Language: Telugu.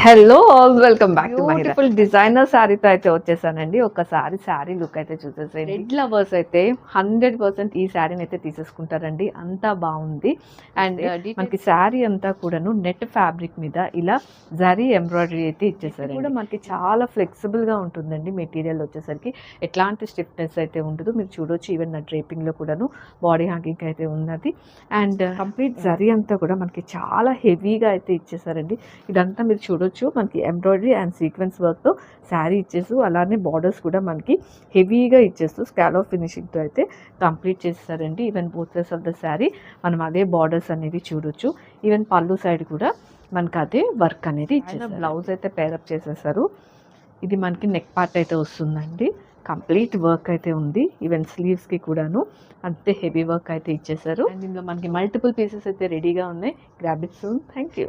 Hello all welcome back to beautiful designer శారీతో అయితే వచ్చేసానండి. ఒకసారి శారీ లుక్ అయితే చూసేసేయండి. రెడ్ లవర్స్ అయితే 100% ఈ శారీని అయితే తీసేసుకుంటారండి, అంతా బాగుంది. అండ్ మనకి శారీ అంతా కూడాను నెట్ ఫ్యాబ్రిక్ మీద ఇలా జరీ ఎంబ్రాయిడరీ అయితే ఇచ్చేసారు. కూడా మనకి చాలా ఫ్లెక్సిబుల్గా ఉంటుందండి. మెటీరియల్ వచ్చేసరికి ఎట్లాంటి స్టిఫ్నెస్ అయితే ఉండదు. మీరు చూడొచ్చు, ఈవెన్ నా డ్రేపింగ్లో కూడాను బాడీ హ్యాంగింగ్ అయితే ఉన్నది. అండ్ కంప్లీట్ జరీ అంతా కూడా మనకి చాలా హెవీగా అయితే ఇచ్చేసారండి. ఇదంతా మీరు చూడొచ్చు, మనకి ఎంబ్రాయిడరీ అండ్ సీక్వెన్స్ వర్క్తో శారీ ఇచ్చేస్తూ అలానే బార్డర్స్ కూడా మనకి హెవీగా ఇచ్చేస్తూ స్కాలప్ ఫినిషింగ్తో అయితే కంప్లీట్ చేస్తారండి. Even both sides of the sari మనం అదే బార్డర్స్ అనేవి చూడొచ్చు. ఈవెన్ పళ్ళు సైడ్ కూడా మనకి అదే వర్క్ అనేది ఇచ్చేసారు. బ్లౌజ్ అయితే పేరప్ చేసేసారు. ఇది మనకి నెక్ పార్ట్ అయితే వస్తుందండి. కంప్లీట్ వర్క్ అయితే ఉంది. ఈవెన్ స్లీవ్స్కి కూడాను అంతే హెవీ వర్క్ అయితే ఇచ్చేసారు. అండ్ ఇందులో మనకి మల్టిపుల్ పీసెస్ అయితే రెడీగా ఉన్నాయి. Grab it soon. Thank you.